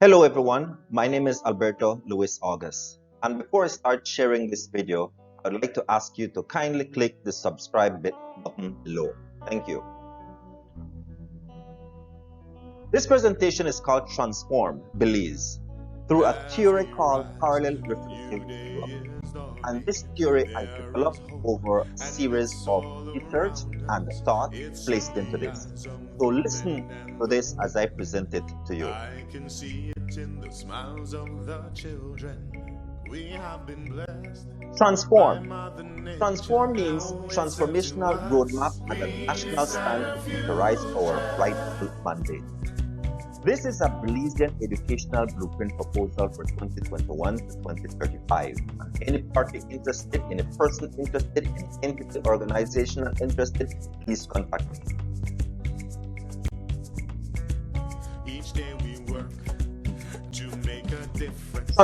Hello everyone, my name is Alberto Luis August. And before I start sharing this video, I'd like to ask you to kindly click the subscribe button below. Thank you. This presentation is called Transform Belize through a theory called Parallel Reflective Development. And this theory I developed over a series of research and thought placed into this. So listen to this as I present it to you. I can see it in the smiles of the children. We have been blessed. Transform. Transform means transformational roadmap and a national stand to future our rightful mandate. This is a Belizean educational blueprint proposal for 2021 to 2035. And any party interested, any person interested, any entity, organization interested, please contact me. Each day we work to make a difference.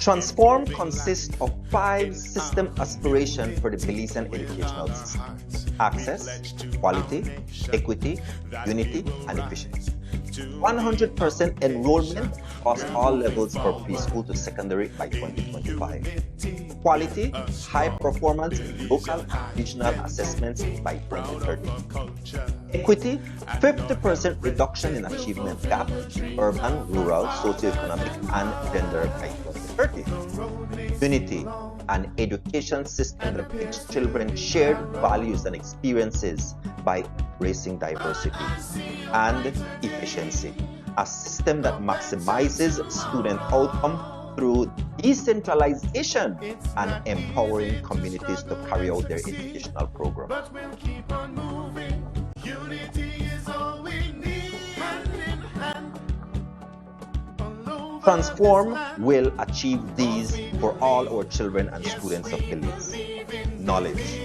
Transform consists of 5 system aspirations for the Belizean educational system: access, quality, equity, unity, and efficiency. 100% enrollment across all levels for preschool to secondary by 2025. Quality, high performance in local and regional assessments by 2030. Equity, 50% reduction in achievement gap, urban, rural, socioeconomic, and gender by 2030. Unity, an education system that gives children shared values and experiences by embracing diversity. And efficiency, a system that maximizes student outcome through decentralization and empowering communities to carry out their educational program. But we'll keep on moving. Unity is all we need. Hand in hand. Transform will achieve these for all our children and students of Belize. Knowledge,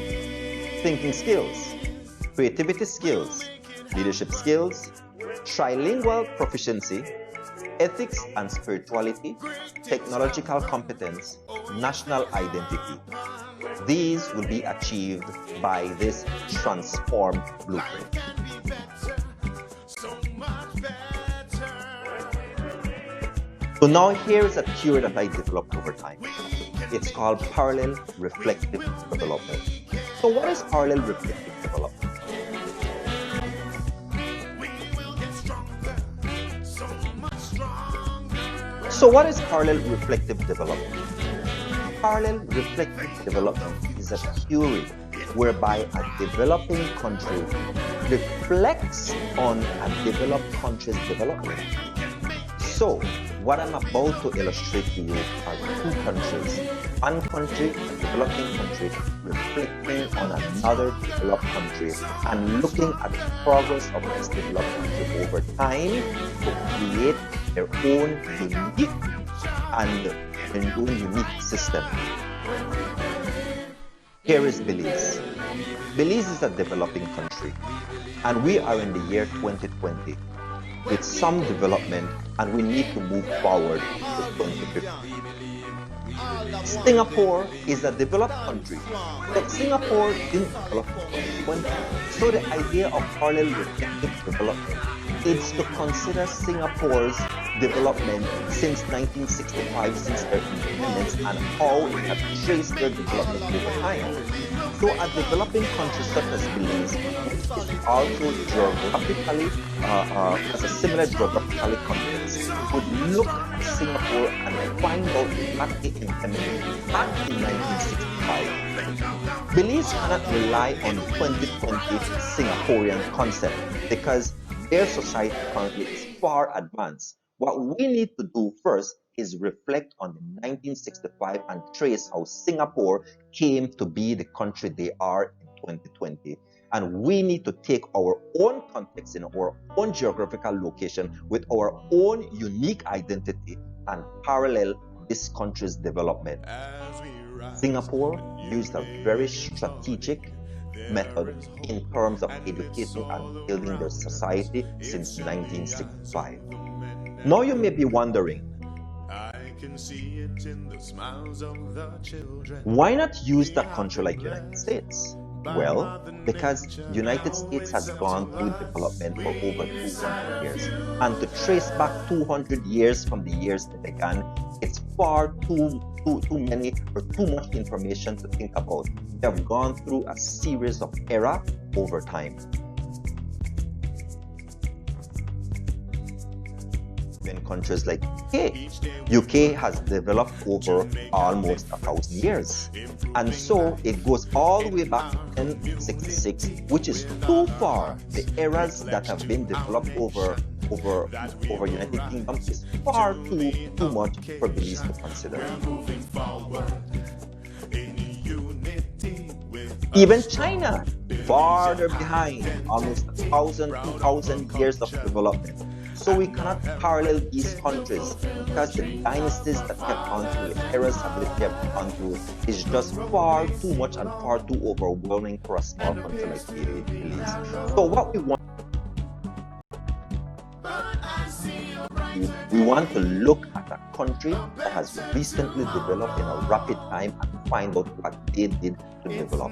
thinking skills, creativity skills, leadership skills, trilingual proficiency, ethics and spirituality, technological competence, national identity. These will be achieved by this transformed blueprint. So now here is a theory that I developed over time. It's called parallel reflective development. So what is parallel reflective development? So what is parallel reflective development? Parallel reflective development is a theory whereby a developing country reflects on a developed country's development. So what I'm about to illustrate to you are 2 countries. One country, a developing country, reflecting on another developed country and looking at the progress of this developed country over time to create their own unique system. Here is Belize. Belize is a developing country, and we are in the year 2020 with some development, and we need to move forward to 2050. Singapore is a developed country, but Singapore didn't develop in 2020. So the idea of parallel reflective development is to consider Singapore's development since 1965, since their independence, and how it has traced their development over time. So a developing country such as Belize, which is also geographically has a similar geographical context, would look at Singapore and find out that they implemented back in 1965. Belize cannot rely on 2020 Singaporean concept because their society currently is far advanced. What we need to do first is reflect on the 1965 and trace how Singapore came to be the country they are in 2020. And we need to take our own context in our own geographical location with our own unique identity and parallel this country's development. Singapore used a very strategic method in terms of educating and building their society since 1965. Now you may be wondering, why not use that country like United States? Well, because United States has gone through development for over 200 years. And to trace back 200 years from the years they began, it's far too many or too much information to think about. They have gone through a series of era over time. In countries like UK has developed over almost 1,000 years, and so it goes all the way back to 1066, which is too far. The eras that have been developed over United Kingdom is far too much for Belize to consider. Even China, farther behind, almost 1,000, 2,000 years of development. So we cannot parallel these countries because the dynasties that have gone through, the eras that they have gone through, is just far too much and far too overwhelming for a small country like Belize. So what we want to look at a country that has recently developed in a rapid time and find out what they did to develop.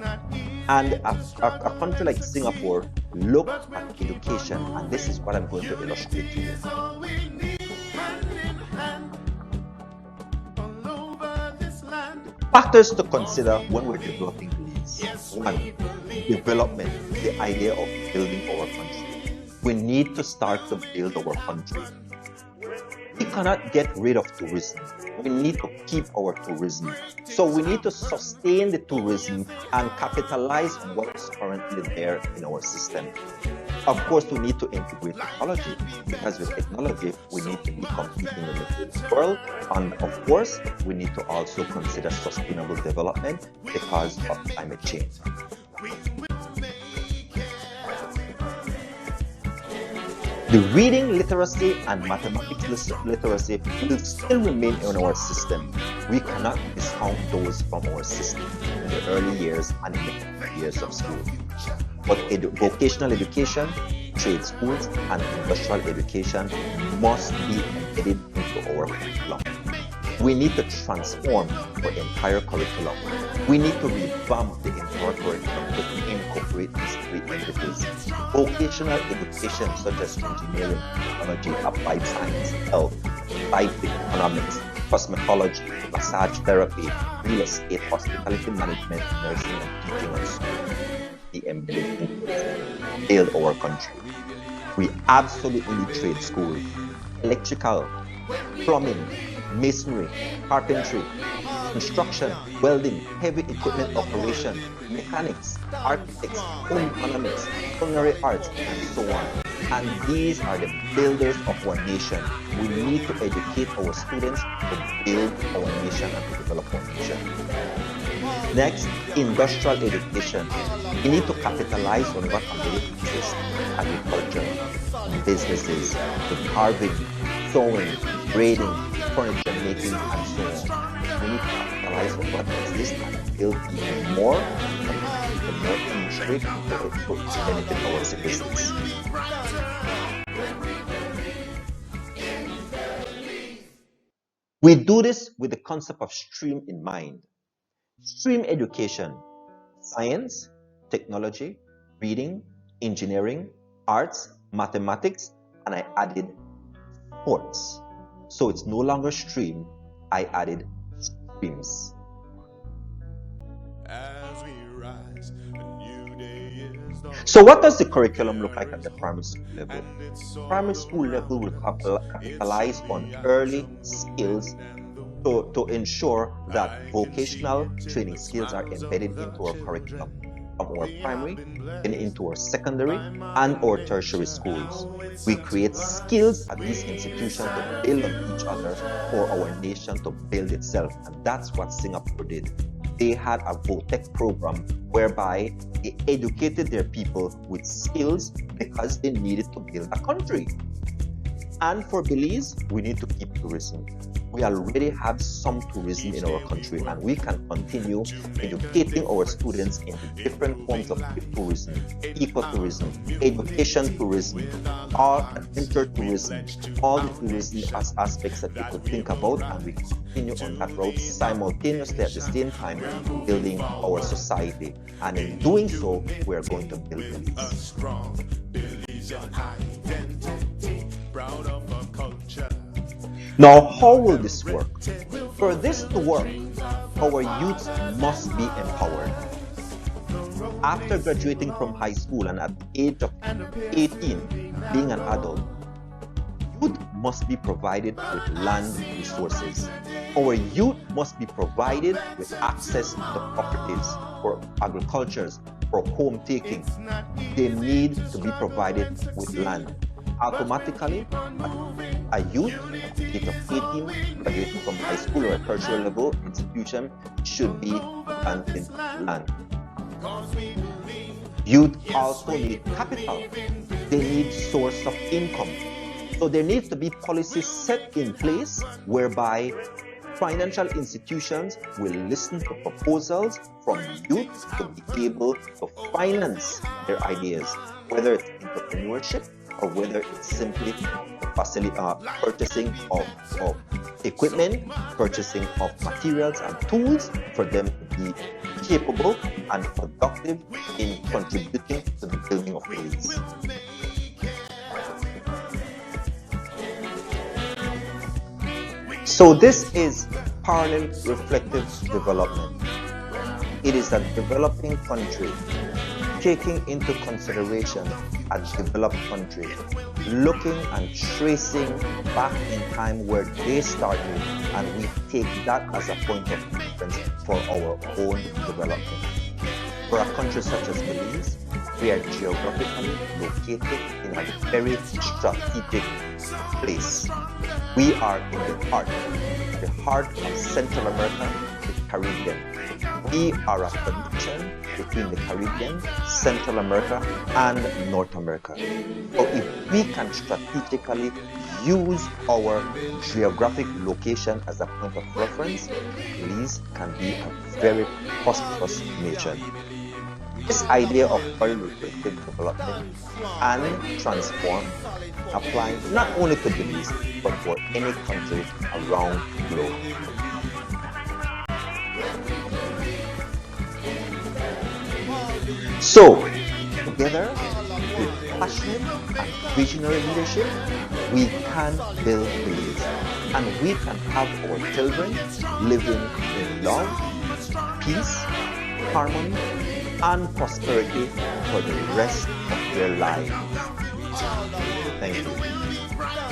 And a country like Singapore looked at education, and this is what I'm going to illustrate to you. Factors to consider when we're developing Belize. One, development, the idea of building our country. We need to start to build our country. We cannot get rid of tourism. We need to keep our tourism. So we need to sustain the tourism and capitalize on what is currently there in our system. Of course, we need to integrate technology, because with technology, we need to be competing in the world. And of course, we need to also consider sustainable development because of climate change. The reading literacy and mathematics literacy will still remain in our system. We cannot discount those from our system in the early years and in the years of school. But vocational education, trade schools, and industrial education must be embedded into our curriculum. We need to transform our entire curriculum. We need to revamp the entire curriculum to incorporate these three entities. Vocational education such as engineering, technology, applied science, health, applied economics, cosmetology, massage therapy, real estate, hospitality management, nursing, and teaching and schooling. The embedded in build our country. We absolutely need trade school, electrical, plumbing, masonry, carpentry, construction, welding, heavy equipment operation, mechanics, architects, home economics, culinary arts, and so on. And these are the builders of our nation. We need to educate our students to build our nation and to develop our nation. Next, industrial education. We need to capitalize on what already exists: agriculture, businesses, the carving, sewing, braiding, furniture making, and so on. We need to capitalize on what exists and build even more industry to benefit our citizens. We do this with the concept of stream in mind. Stream education: science, technology, reading, engineering, arts, mathematics, and I added sports. So it's no longer stream, I added streams. So what does the curriculum look like at the primary school level? Primary school level will capitalize on early skills to ensure that vocational training skills are embedded into our curriculum from our primary and into our secondary and our tertiary schools. We create skills at these institutions to build on each other for our nation to build itself, and that's what Singapore did. They had a VOTEC program whereby they educated their people with skills because they needed to build a country. And for Belize, we need to keep tourism. We already have some tourism in our country, and we can continue educating our students in the different forms of tourism, ecotourism, education tourism, art and intertourism, all the tourism as aspects that we could think about, and we continue on that road simultaneously at the same time building our society. And in doing so, we are going to build Belize. Strong Belizean identity, proud of our culture. Now, how will this work? For this to work, our youth must be empowered. After graduating from high school and at the age of 18, being an adult, youth must be provided with land resources. Our youth must be provided with access to properties for agricultures, for home taking. They need to be provided with land. Automatically, a youth at the age of 18 graduating from high school or a tertiary level institution should be granted land. Youth also need capital. They need source of income. So there needs to be policies set in place whereby financial institutions will listen to proposals from youth to be able to finance their ideas, whether it's entrepreneurship or whether it's simply purchasing of equipment, purchasing of materials and tools for them to be capable and productive in contributing to the building of Belize. So this is parallel reflective development. It is a developing country taking into consideration a developed country, looking and tracing back in time where they started, and we take that as a point of reference for our own development. For a country such as Belize, we are geographically located in a very strategic place. We are in the heart of Central America, the Caribbean. We are a connection between the Caribbean, Central America, and North America. So if we can strategically use our geographic location as a point of reference, Belize can be a very prosperous nation. This idea of parallel-reflective development can transform, applying not only to Belize, but for any country around the globe. So, together with passionate and visionary leadership, we can build Belize, and we can have our children living in love, peace, harmony, and prosperity for the rest of their lives. Thank you.